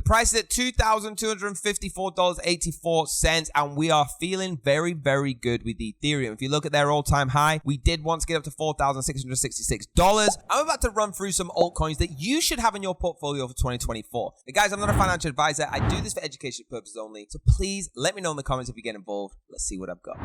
The price is at $2,254.84, and we are feeling very, very good with Ethereum. If you look at their all-time high, we did once get up to $4,666. I'm about to run through some altcoins that you should have in your portfolio for 2024. Now, guys, I'm not a financial advisor. I do this for education purposes only, so please let me know in the comments if you get involved. Let's see what I've got.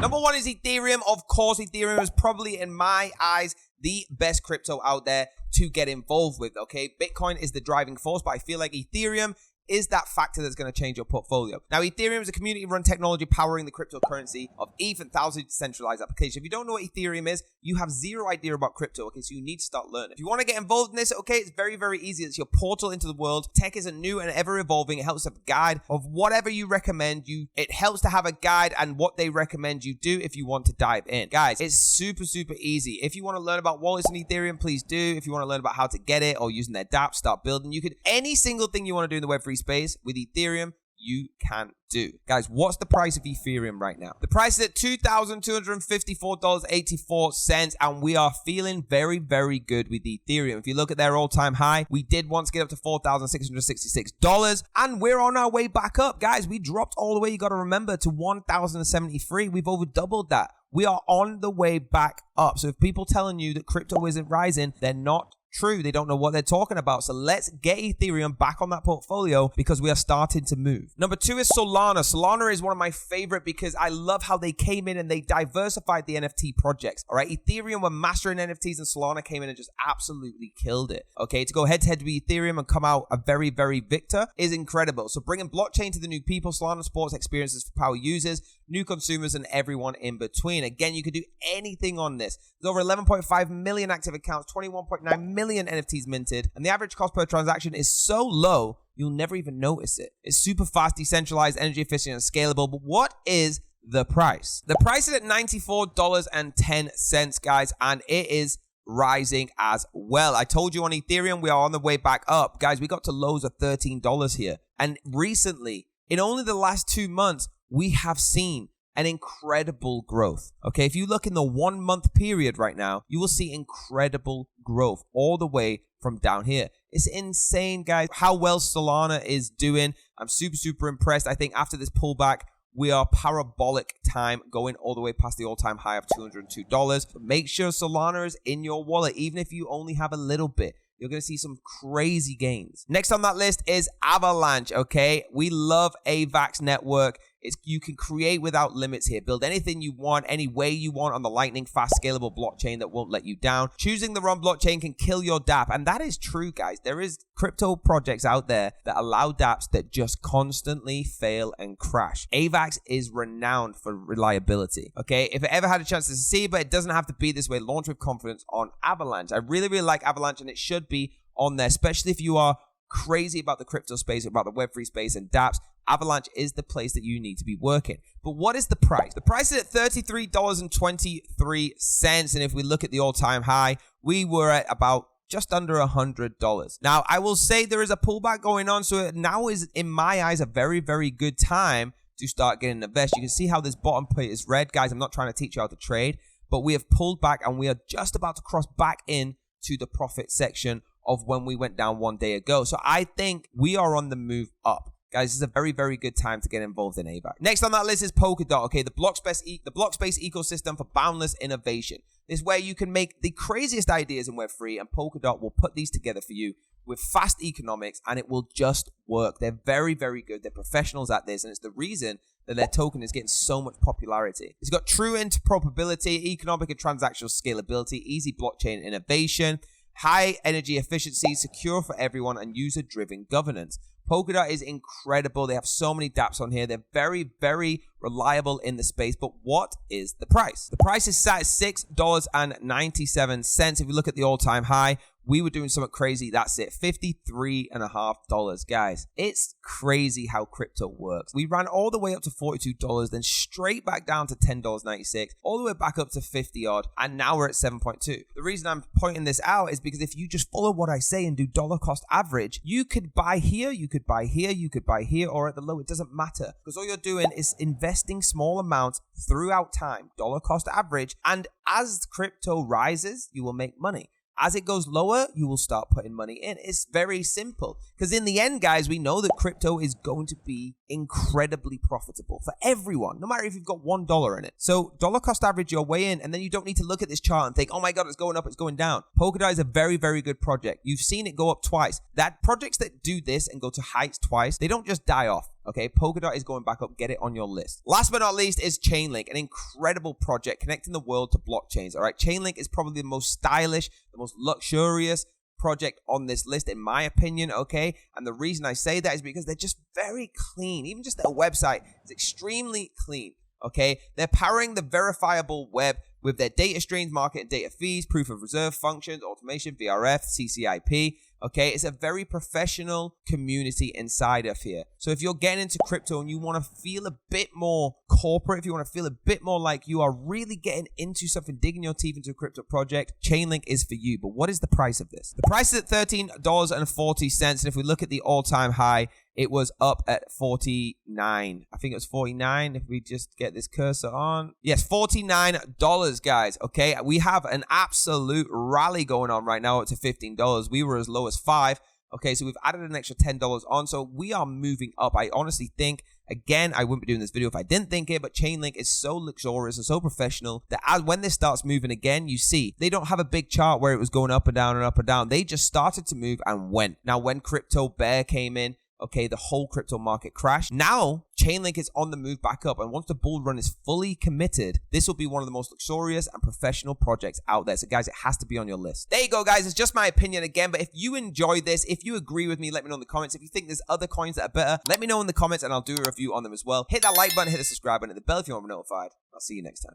Number one is Ethereum. Of course, Ethereum is probably, in my eyes, the best crypto out there to get involved with, okay? Bitcoin is the driving force, but I feel like Ethereum is that factor that's going to change your portfolio. Now, Ethereum is a community-run technology powering the cryptocurrency of ETH and thousands of decentralized applications. If you don't know what Ethereum is, you have zero idea about crypto, okay? So you need to start learning. If you want to get involved in this, okay, it's very, very easy. It's your portal into the world. Tech is a new and ever-evolving. It helps have a guide of whatever you recommend. It helps to have a guide and what they recommend you do if you want to dive in. Guys, it's super, super easy. If you want to learn about wallets and Ethereum, please do. If you want to learn about how to get it or using their dApp, start building. You could, any single thing you want to do in the Web3 space with Ethereum, you can do. Guys, what's the price of Ethereum right now? The price is at $2,254.84, and we are feeling very, very good with Ethereum. If you look at their all-time high, we did once get up to $4,666, and we're on our way back up. Guys, we dropped all the way, you got to remember, to 1,073. We've over doubled that. We are on the way back up. So if people telling you that crypto isn't rising, they're not true. They don't know what they're talking about. So let's get Ethereum back on that portfolio because we are starting to move. Number two is Solana. Solana is one of my favorite because I love how they came in and they diversified the NFT projects. All right. Ethereum were mastering NFTs and Solana came in and just absolutely killed it. Okay. To go head to head with Ethereum and come out a very, very victor is incredible. So bringing blockchain to the new people, Solana supports experiences for power users, new consumers, and everyone in between. Again, you could do anything on this. There's over 11.5 million active accounts, 21.9 million NFTs minted, and the average cost per transaction is so low, you'll never even notice it. It's super fast, decentralized, energy efficient, and scalable. But what is the price? The price is at $94.10, guys, and it is rising as well. I told you on Ethereum, we are on the way back up. Guys, we got to lows of $13 here. And recently, in only the last 2 months, we have seen an incredible growth. Okay, if you look in the 1 month period right now, you will see incredible growth all the way from down here. It's insane, guys, how well Solana is doing. I'm super, super impressed. I think after this pullback, we are parabolic time going all the way past the all-time high of $202. But make sure Solana is in your wallet, even if you only have a little bit. You're going to see some crazy gains. Next on that list is Avalanche, okay? We love AVAX network. You can create without limits here. Build anything you want, any way you want on the lightning fast scalable blockchain that won't let you down. Choosing the wrong blockchain can kill your dApp. And that is true, guys. There is crypto projects out there that allow dApps that just constantly fail and crash. AVAX is renowned for reliability, okay? If it ever had a chance to see, but it doesn't have to be this way, launch with confidence on Avalanche. I really, really like Avalanche, and it should be on there, especially if you are crazy about the crypto space, about the Web3 space and dApps. Avalanche is the place that you need to be working. But what is the price? The price is at $33.23. And if we look at the all-time high, we were at about just under $100. Now, I will say there is a pullback going on. So now is, in my eyes, a very, very good time to start getting invested. You can see how this bottom plate is red. Guys, I'm not trying to teach you how to trade, but we have pulled back and we are just about to cross back in to the profit section of when we went down 1 day ago. So I think we are on the move up. Guys, this is a very, very good time to get involved in AVAX. Next on that list is Polkadot, okay? The block space ecosystem for boundless innovation. This is where you can make the craziest ideas in Web3, and Polkadot will put these together for you with fast economics, and it will just work. They're very, very good. They're professionals at this, and it's the reason that their token is getting so much popularity. It's got true interoperability, economic and transactional scalability, easy blockchain innovation, high energy efficiency, secure for everyone, and user-driven governance. Polkadot is incredible. They have so many dApps on here. They're very, very reliable in the space. But what is the price? The price is set at $6.97. If we look at the all-time high, we were doing something crazy. That's it. $53.50. Guys, it's crazy how crypto works. We ran all the way up to $42, then straight back down to $10.96, all the way back up to 50 odd, and now we're at 7.2. The reason I'm pointing this out is because if you just follow what I say and do dollar cost average, you could buy here, you could buy here, you could buy here, or at the low. It doesn't matter, because all you're doing is investing small amounts throughout time, dollar cost average, and as crypto rises, you will make money. As it goes lower, you will start putting money in. It's very simple. Because in the end, guys, we know that crypto is going to be incredibly profitable for everyone, no matter if you've got $1 in it. So dollar cost average your way in, and then you don't need to look at this chart and think, oh my God, it's going up, it's going down. Polkadot is a very, very good project. You've seen it go up twice. That projects that do this and go to heights twice, they don't just die off. Okay, Polkadot is going back up. Get it on your list. Last but not least is Chainlink, an incredible project connecting the world to blockchains. All right, Chainlink is probably the most stylish, the most luxurious project on this list, in my opinion. Okay, and the reason I say that is because they're just very clean. Even just their website is extremely clean. Okay, they're powering the verifiable web with their data streams, market and data fees, proof of reserve functions, automation, VRF, CCIP. Okay, it's a very professional community inside of here. So if you're getting into crypto and you want to feel a bit more corporate, if you want to feel a bit more like you are really getting into something, digging your teeth into a crypto project, Chainlink is for you. But what is the price of this? The price is at $13.40. And if we look at the all-time high, it was up at 49. I think it was 49. If we just get this cursor on. Yes, $49, guys. Okay, we have an absolute rally going on right now up to $15. We were as low as $5. Okay, so we've added an extra $10 on. So we are moving up. I honestly think, again, I wouldn't be doing this video if I didn't think it, but Chainlink is so luxurious and so professional that when this starts moving again, you see, they don't have a big chart where it was going up and down and up and down. They just started to move and went. Now, when crypto bear came in, okay, the whole crypto market crashed. Now, Chainlink is on the move back up, and once the bull run is fully committed, this will be one of the most luxurious and professional projects out there. So, guys, it has to be on your list. There you go, guys. It's just my opinion again, but if you enjoy this, if you agree with me, let me know in the comments. If you think there's other coins that are better, let me know in the comments, and I'll do a review on them as well. Hit that like button, hit the subscribe button, hit the bell if you want to be notified. I'll see you next time.